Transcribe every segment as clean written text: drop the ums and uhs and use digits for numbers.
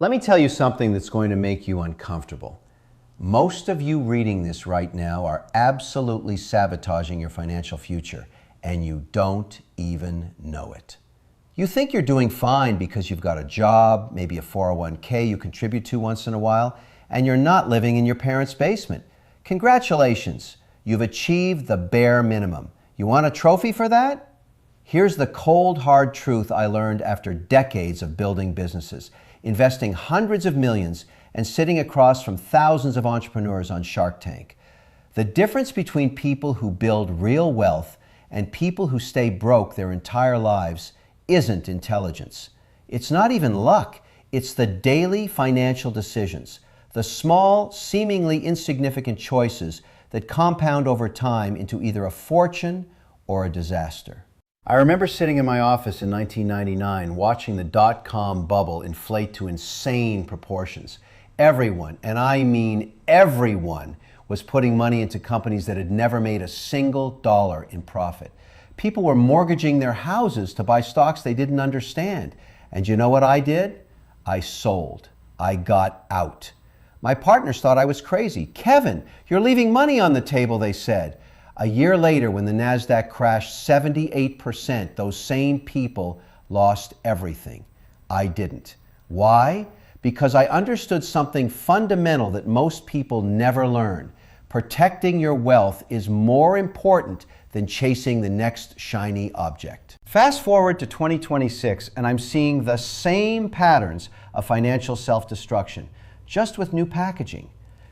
Let me tell you something that's going to make you uncomfortable. Most of you reading this right now are absolutely sabotaging your financial future, and you don't even know it. You think you're doing fine because you've got a job, maybe a 401k you contribute to once in a while, and you're not living in your parents' basement. Congratulations, you've achieved the bare minimum. You want a trophy for that? Here's the cold, hard truth I learned after decades of building businesses, investing hundreds of millions, and sitting across from thousands of entrepreneurs on Shark Tank. The difference between people who build real wealth and people who stay broke their entire lives isn't intelligence. It's not even luck. It's the daily financial decisions, the small, seemingly insignificant choices that compound over time into either a fortune or a disaster. I remember sitting in my office in 1999 watching the dot-com bubble inflate to insane proportions. Everyone, and I mean everyone, was putting money into companies that had never made a single dollar in profit. People were mortgaging their houses to buy stocks they didn't understand. And you know what I did? I sold. I got out. My partners thought I was crazy. Kevin, you're leaving money on the table, they said. A year later, when the NASDAQ crashed 78%, those same people lost everything. I didn't. Why? Because I understood something fundamental that most people never learn. Protecting your wealth is more important than chasing the next shiny object. Fast forward to 2026, and I'm seeing the same patterns of financial self-destruction, just with new packaging.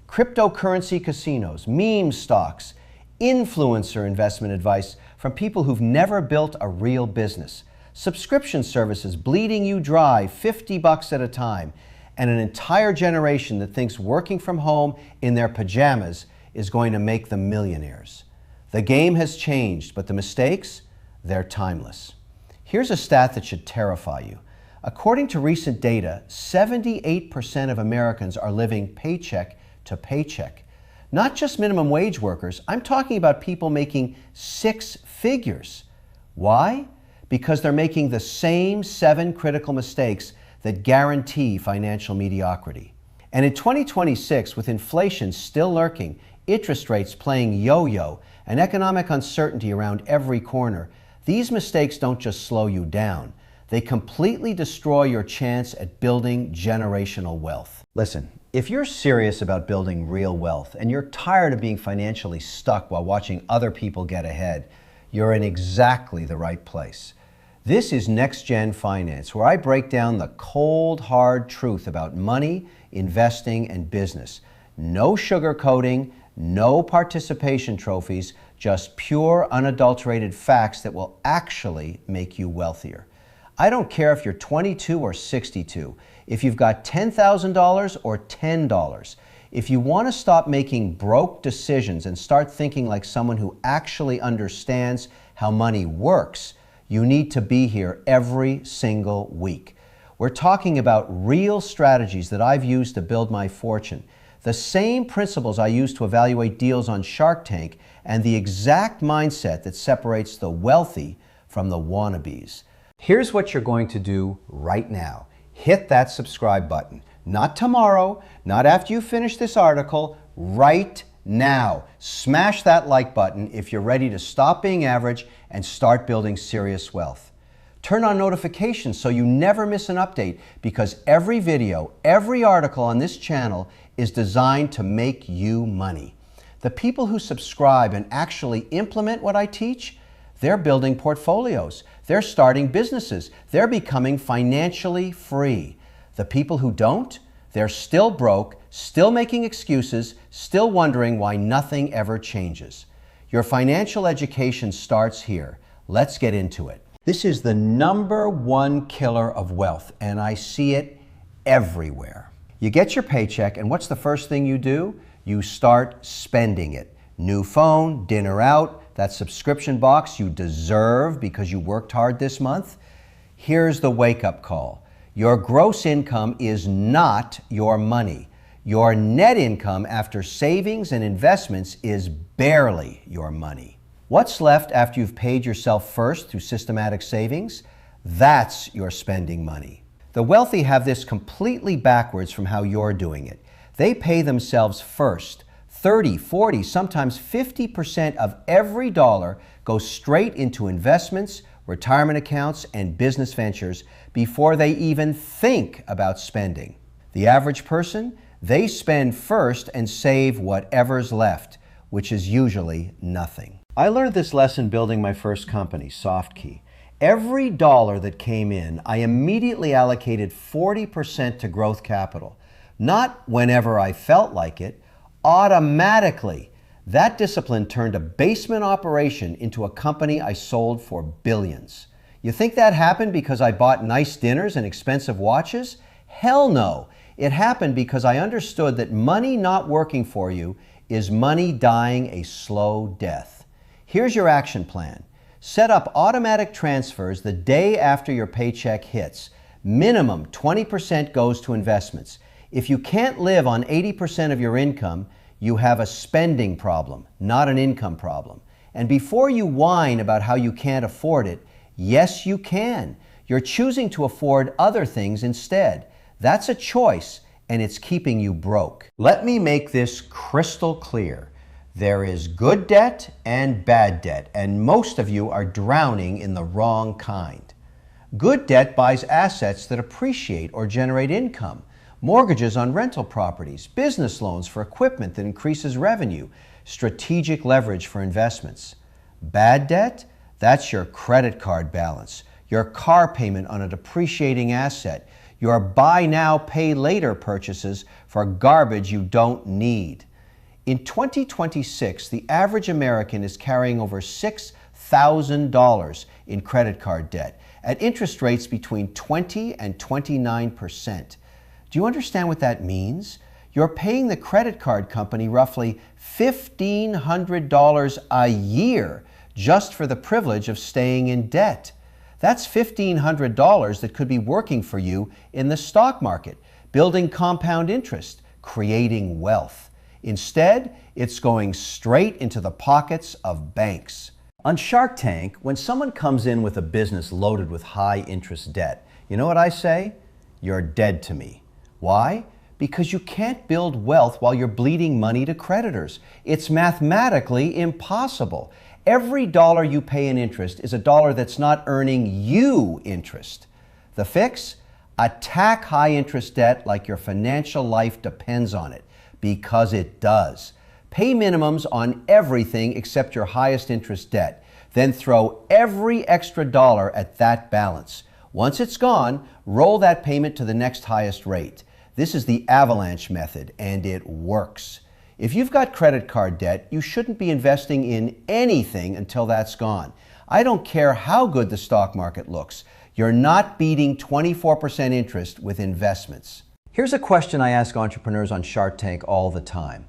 Cryptocurrency casinos, meme stocks, influencer investment advice from people who've never built a real business, subscription services bleeding you dry $50 at a time, and an entire generation that thinks working from home in their pajamas is going to make them millionaires. The game has changed, but the mistakes, they're timeless. Here's a stat that should terrify you. According to recent data, 78% of Americans are living paycheck to paycheck. Not just minimum wage workers, I'm talking about people making six figures. Why? Because they're making the same 7 critical mistakes that guarantee financial mediocrity. And in 2026, with inflation still lurking, interest rates playing yo-yo, and economic uncertainty around every corner, these mistakes don't just slow you down. They completely destroy your chance at building generational wealth. Listen, if you're serious about building real wealth and you're tired of being financially stuck while watching other people get ahead, you're in exactly the right place. This is Next Gen Finance, where I break down the cold, hard truth about money, investing, and business. No sugarcoating, no participation trophies, just pure, unadulterated facts that will actually make you wealthier. I don't care if you're 22 or 62, if you've got $10,000 or $10. If you want to stop making broke decisions and start thinking like someone who actually understands how money works, you need to be here every single week. We're talking about real strategies that I've used to build my fortune, the same principles I use to evaluate deals on Shark Tank, and the exact mindset that separates the wealthy from the wannabes. Here's what you're going to do right now. Hit that subscribe button. Not tomorrow, not after you finish this article, right now. Smash that like button if you're ready to stop being average and start building serious wealth. Turn on notifications so you never miss an update, because every video, every article on this channel is designed to make you money. The people who subscribe and actually implement what I teach, they're building portfolios. They're starting businesses. They're becoming financially free. The people who don't, they're still broke, still making excuses, still wondering why nothing ever changes. Your financial education starts here. Let's get into it. This is the #1 killer of wealth, and I see it everywhere. You get your paycheck, and what's the first thing you do? You start spending it. New phone, dinner out, that subscription box you deserve because you worked hard this month. Here's the wake-up call. Your gross income is not your money. Your net income after savings and investments is barely your money. What's left after you've paid yourself first through systematic savings? That's your spending money. The wealthy have this completely backwards from how you're doing it. They pay themselves first. 30, 40, sometimes 50% of every dollar goes straight into investments, retirement accounts, and business ventures before they even think about spending. The average person, they spend first and save whatever's left, which is usually nothing. I learned this lesson building my first company, SoftKey. Every dollar that came in, I immediately allocated 40% to growth capital. Not whenever I felt like it, automatically. That discipline turned a basement operation into a company I sold for billions. You think that happened because I bought nice dinners and expensive watches? Hell no. It happened because I understood that money not working for you is money dying a slow death. Here's your action plan. Set up automatic transfers the day after your paycheck hits. Minimum 20% goes to investments. If you can't live on 80% of your income, you have a spending problem, not an income problem. And before you whine about how you can't afford it, yes, you can. You're choosing to afford other things instead. That's a choice, and it's keeping you broke. Let me make this crystal clear. There is good debt and bad debt, and most of you are drowning in the wrong kind. Good debt buys assets that appreciate or generate income. Mortgages on rental properties, business loans for equipment that increases revenue, strategic leverage for investments. Bad debt? That's your credit card balance, your car payment on a depreciating asset, your buy now, pay later purchases for garbage you don't need. In 2026, the average American is carrying over $6,000 in credit card debt at interest rates between 20 and 29%. Do you understand what that means? You're paying the credit card company roughly $1,500 a year just for the privilege of staying in debt. That's $1,500 that could be working for you in the stock market, building compound interest, creating wealth. Instead, it's going straight into the pockets of banks. On Shark Tank, when someone comes in with a business loaded with high interest debt, you know what I say? You're dead to me. Why? Because you can't build wealth while you're bleeding money to creditors. It's mathematically impossible. Every dollar you pay in interest is a dollar that's not earning you interest. The fix? Attack high interest debt like your financial life depends on it, because it does. Pay minimums on everything except your highest interest debt. Then throw every extra dollar at that balance. Once it's gone, roll that payment to the next highest rate. This is the avalanche method, and it works. If you've got credit card debt, you shouldn't be investing in anything until that's gone. I don't care how good the stock market looks. You're not beating 24% interest with investments. Here's a question I ask entrepreneurs on Shark Tank all the time.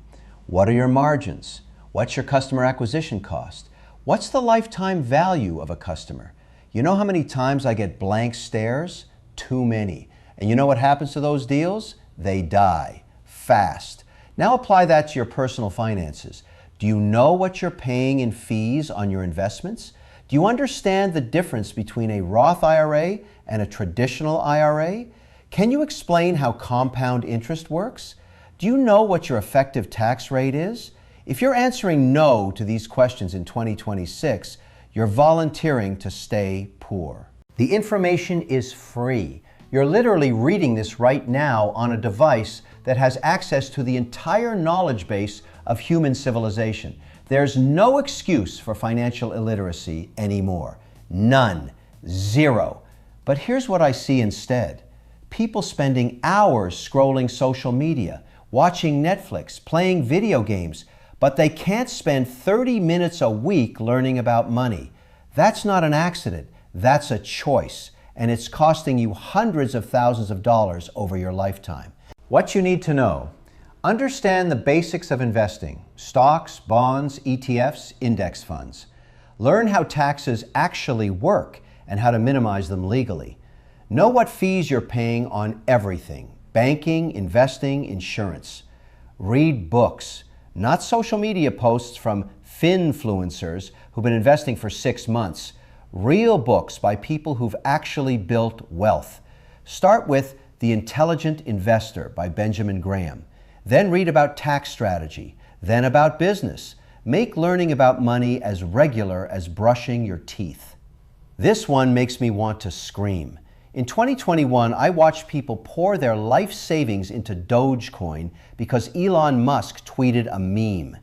What are your margins? What's your customer acquisition cost? What's the lifetime value of a customer? You know how many times I get blank stares? Too many. And you know what happens to those deals? They die fast. Now apply that to your personal finances. Do you know what you're paying in fees on your investments? Do you understand the difference between a Roth IRA and a traditional IRA? Can you explain how compound interest works? Do you know what your effective tax rate is? If you're answering no to these questions in 2026, you're volunteering to stay poor. The information is free. You're literally reading this right now on a device that has access to the entire knowledge base of human civilization. There's no excuse for financial illiteracy anymore. None. Zero. But here's what I see instead. People spending hours scrolling social media, watching Netflix, playing video games, but they can't spend 30 minutes a week learning about money. That's not an accident. That's a choice. And it's costing you hundreds of thousands of dollars over your lifetime. What you need to know: understand the basics of investing: stocks, bonds, ETFs, index funds. Learn how taxes actually work and how to minimize them legally. Know what fees you're paying on everything: banking, investing, insurance. Read books, not social media posts from finfluencers who've been investing for 6 months. Real books by people who've actually built wealth. Start with The Intelligent Investor by Benjamin Graham. Then read about tax strategy, then about business. Make learning about money as regular as brushing your teeth. This one makes me want to scream. In 2021, I watched people pour their life savings into Dogecoin because Elon Musk tweeted a meme.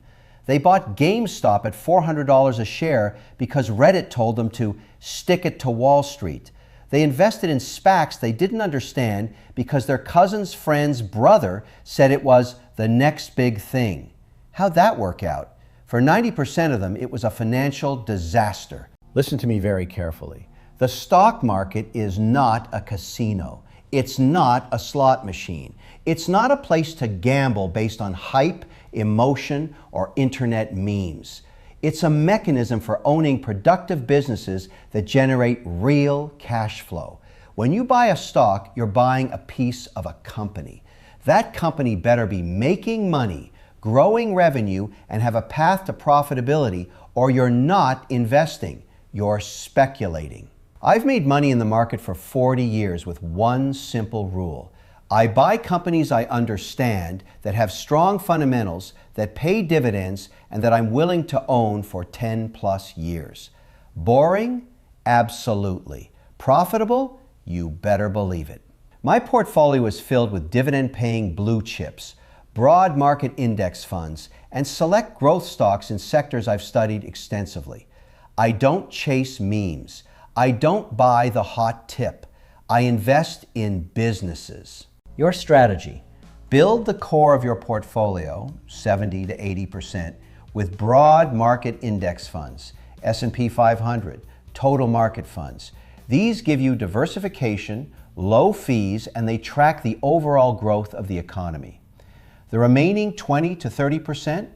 They bought GameStop at $400 a share because Reddit told them to stick it to Wall Street. They invested in SPACs they didn't understand because their cousin's friend's brother said it was the next big thing. How'd that work out? For 90% of them, it was a financial disaster. Listen to me very carefully. The stock market is not a casino. It's not a slot machine. It's not a place to gamble based on hype, emotion, or internet memes. It's a mechanism for owning productive businesses that generate real cash flow. When you buy a stock, you're buying a piece of a company. That company better be making money, growing revenue, and have a path to profitability, or you're not investing, you're speculating. I've made money in the market for 40 years with one simple rule. I buy companies I understand, that have strong fundamentals, that pay dividends, and that I'm willing to own for 10 plus years. Boring? Absolutely. Profitable? You better believe it. My portfolio is filled with dividend-paying blue chips, broad market index funds, and select growth stocks in sectors I've studied extensively. I don't chase memes. I don't buy the hot tip. I invest in businesses. Your strategy: build the core of your portfolio, 70 to 80%, with broad market index funds, S&P 500, total market funds. These give you diversification, low fees, and they track the overall growth of the economy. The remaining 20 to 30%,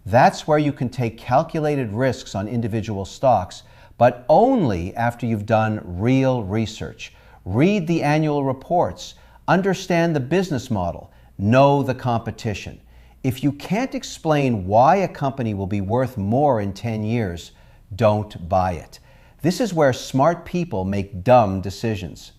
that's where you can take calculated risks on individual stocks, but only after you've done real research. Read the annual reports, understand the business model, know the competition. If you can't explain why a company will be worth more in 10 years, don't buy it. This is where smart people make dumb decisions.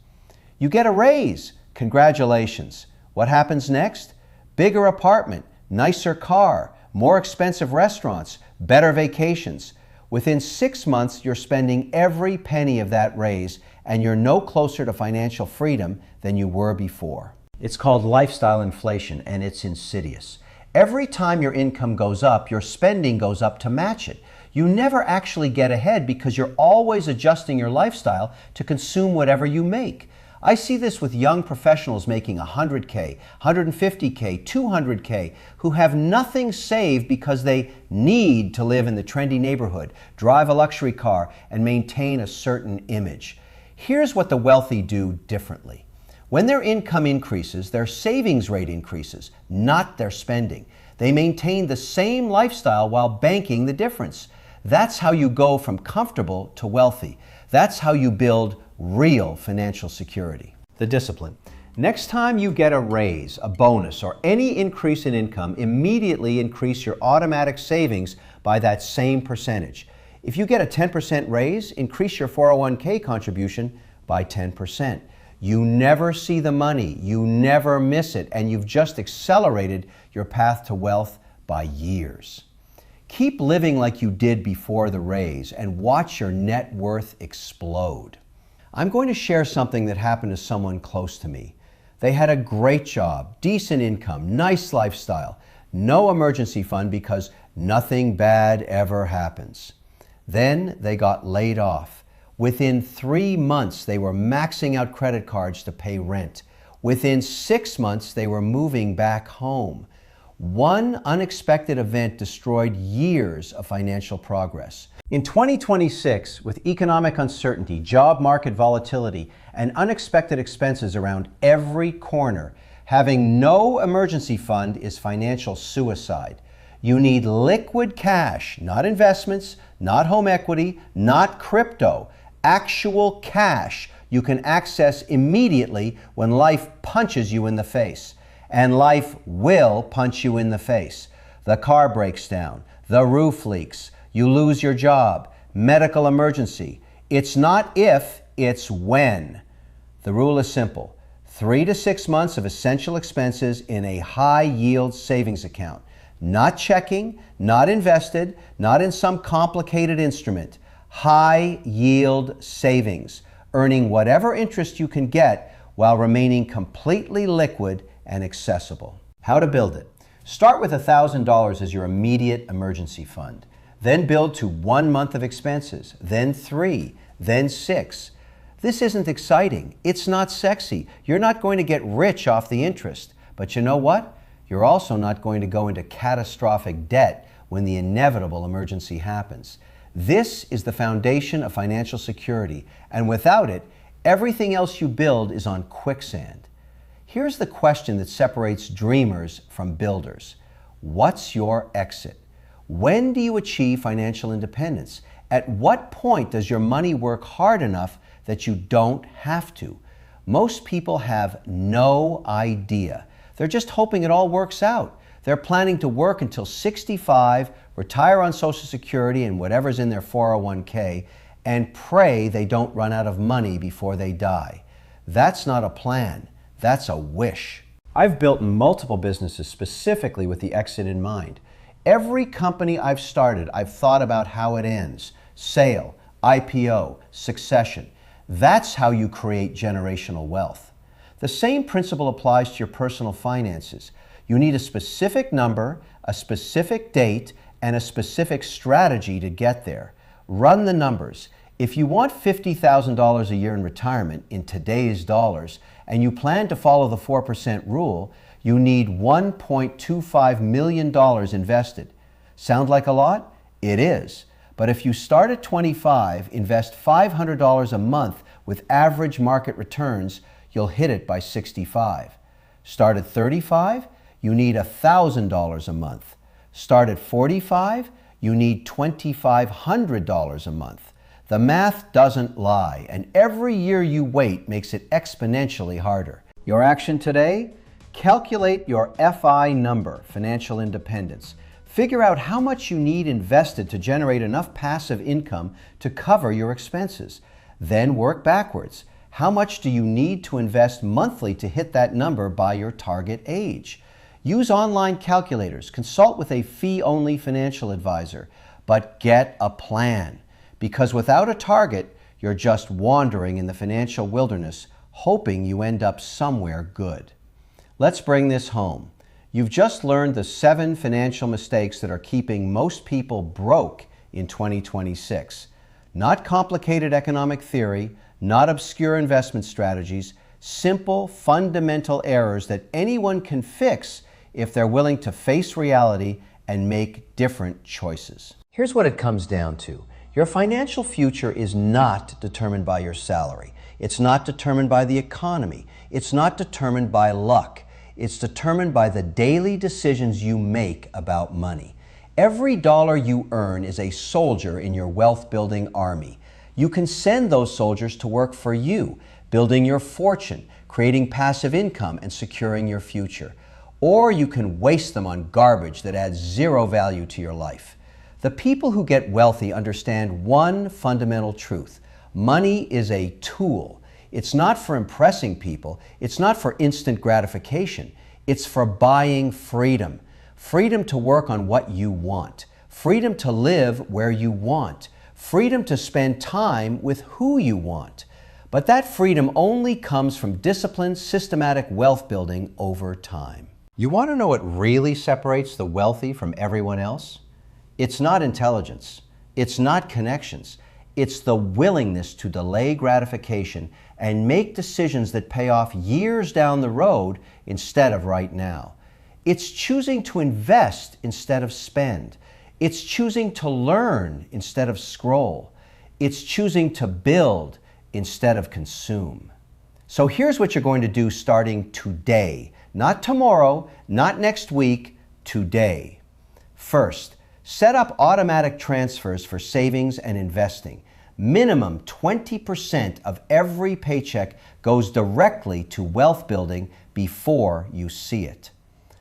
You get a raise. Congratulations. What happens next? Bigger apartment, nicer car, more expensive restaurants, better vacations. Within 6 months, you're spending every penny of that raise, and you're no closer to financial freedom than you were before. It's called lifestyle inflation, and it's insidious. Every time your income goes up, your spending goes up to match it. You never actually get ahead because you're always adjusting your lifestyle to consume whatever you make. I see this with young professionals making $100K, $150K, $200K, who have nothing saved because they need to live in the trendy neighborhood, drive a luxury car, and maintain a certain image. Here's what the wealthy do differently. When their income increases, their savings rate increases, not their spending. They maintain the same lifestyle while banking the difference. That's how you go from comfortable to wealthy. That's how you build real financial security. The discipline. Next time you get a raise, a bonus, or any increase in income, immediately increase your automatic savings by that same percentage. If you get a 10% raise, increase your 401k contribution by 10%. You never see the money, you never miss it, and you've just accelerated your path to wealth by years. Keep living like you did before the raise and watch your net worth explode. I'm going to share something that happened to someone close to me. They had a great job, decent income, nice lifestyle, no emergency fund because nothing bad ever happens. Then they got laid off. Within 3 months, they were maxing out credit cards to pay rent. Within 6 months, they were moving back home. One unexpected event destroyed years of financial progress. In 2026, with economic uncertainty, job market volatility, and unexpected expenses around every corner, having no emergency fund is financial suicide. You need liquid cash, not investments, not home equity, not crypto, actual cash you can access immediately when life punches you in the face. And life will punch you in the face. The car breaks down, the roof leaks, you lose your job, medical emergency. It's not if, it's when. The rule is simple. 3 to 6 months of essential expenses in a high-yield savings account. Not checking, not invested, not in some complicated instrument. High-yield savings, earning whatever interest you can get while remaining completely liquid and accessible. How to build it. Start with $1,000 as your immediate emergency fund. Then build to 1 month of expenses, then 3, then 6. This isn't exciting. It's not sexy. You're not going to get rich off the interest. But you know what? You're also not going to go into catastrophic debt when the inevitable emergency happens. This is the foundation of financial security, and without it, everything else you build is on quicksand. Here's the question that separates dreamers from builders. What's your exit? When do you achieve financial independence? At what point does your money work hard enough that you don't have to? Most people have no idea. They're just hoping it all works out. They're planning to work until 65, retire on Social Security and whatever's in their 401k, and pray they don't run out of money before they die. That's not a plan. That's a wish. I've built multiple businesses specifically with the exit in mind. Every company I've started, I've thought about how it ends. Sale, IPO, succession. That's how you create generational wealth. The same principle applies to your personal finances. You need a specific number, a specific date, and a specific strategy to get there. Run the numbers. If you want $50,000 a year in retirement in today's dollars, and you plan to follow the 4% rule, you need $1.25 million invested. Sound like a lot? It is. But if you start at 25, invest $500 a month with average market returns, you'll hit it by 65. Start at 35, you need $1,000 a month. Start at 45, you need $2,500 a month. The math doesn't lie, and every year you wait makes it exponentially harder. Your action today? Calculate your FI number, financial independence. Figure out how much you need invested to generate enough passive income to cover your expenses. Then work backwards. How much do you need to invest monthly to hit that number by your target age? Use online calculators. Consult with a fee-only financial advisor. But get a plan. Because without a target, you're just wandering in the financial wilderness, hoping you end up somewhere good. Let's bring this home. You've just learned the 7 financial mistakes that are keeping most people broke in 2026. Not complicated economic theory, not obscure investment strategies, simple, fundamental errors that anyone can fix if they're willing to face reality and make different choices. Here's what it comes down to. Your financial future is not determined by your salary. It's not determined by the economy. It's not determined by luck. It's determined by the daily decisions you make about money. Every dollar you earn is a soldier in your wealth-building army. You can send those soldiers to work for you, building your fortune, creating passive income, and securing your future. Or you can waste them on garbage that adds zero value to your life. The people who get wealthy understand one fundamental truth. Money is a tool. It's not for impressing people. It's not for instant gratification. It's for buying freedom. Freedom to work on what you want. Freedom to live where you want. Freedom to spend time with who you want. But that freedom only comes from disciplined, systematic wealth building over time. You want to know what really separates the wealthy from everyone else? It's not intelligence. It's not connections. It's the willingness to delay gratification and make decisions that pay off years down the road instead of right now. It's choosing to invest instead of spend. It's choosing to learn instead of scroll. It's choosing to build instead of consume. So here's what you're going to do starting today. Not tomorrow, not next week, today. First, set up automatic transfers for savings and investing. Minimum 20% of every paycheck goes directly to wealth building before you see it.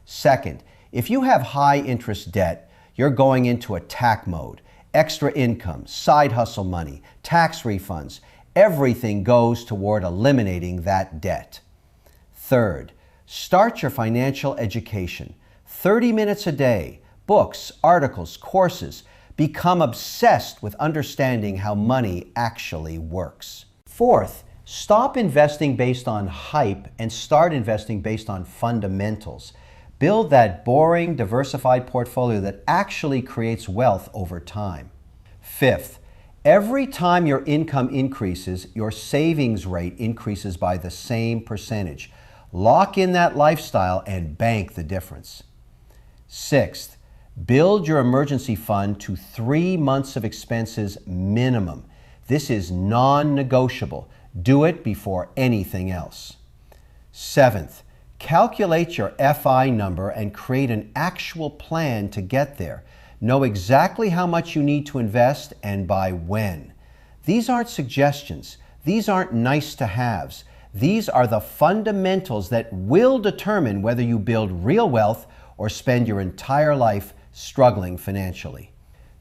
Second, if you have high interest debt, you're going into attack mode. Extra income, side hustle money, tax refunds, everything goes toward eliminating that debt. Third, start your financial education. 30 minutes a day, books, articles, courses. Become obsessed with understanding how money actually works. Fourth, stop investing based on hype and start investing based on fundamentals. Build that boring, diversified portfolio that actually creates wealth over time. Fifth, every time your income increases, your savings rate increases by the same percentage. Lock in that lifestyle and bank the difference. Sixth, build your emergency fund to 3 months of expenses minimum. This is non-negotiable. Do it before anything else. Seventh, calculate your FI number and create an actual plan to get there. Know exactly how much you need to invest and by when. These aren't suggestions. These aren't nice to haves. These are the fundamentals that will determine whether you build real wealth or spend your entire life struggling financially.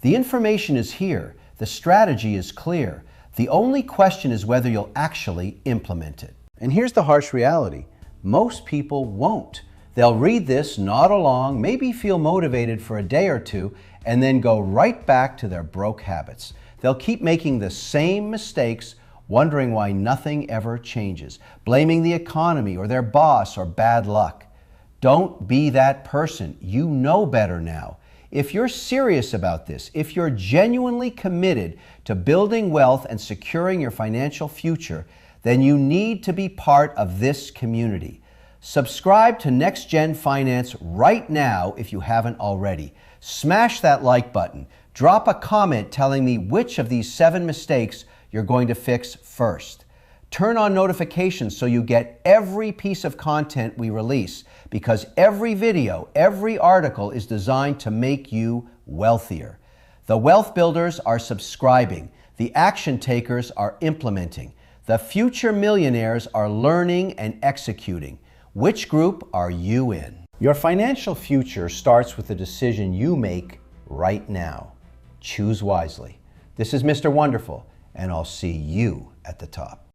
The information is here. The strategy is clear. The only question is whether you'll actually implement it. And here's the harsh reality. Most people won't. They'll read this, nod along, maybe feel motivated for a day or two, and then go right back to their broke habits. They'll keep making the same mistakes, wondering why nothing ever changes, blaming the economy or their boss or bad luck. Don't be that person. You know better now. If you're serious about this, if you're genuinely committed to building wealth and securing your financial future, then you need to be part of this community. Subscribe to Next Gen Finance right now if you haven't already. Smash that like button. Drop a comment telling me which of these 7 mistakes you're going to fix first. Turn on notifications so you get every piece of content we release, because every video, every article is designed to make you wealthier. The wealth builders are subscribing. The action takers are implementing. The future millionaires are learning and executing. Which group are you in? Your financial future starts with the decision you make right now. Choose wisely. This is Mr. Wonderful, and I'll see you at the top.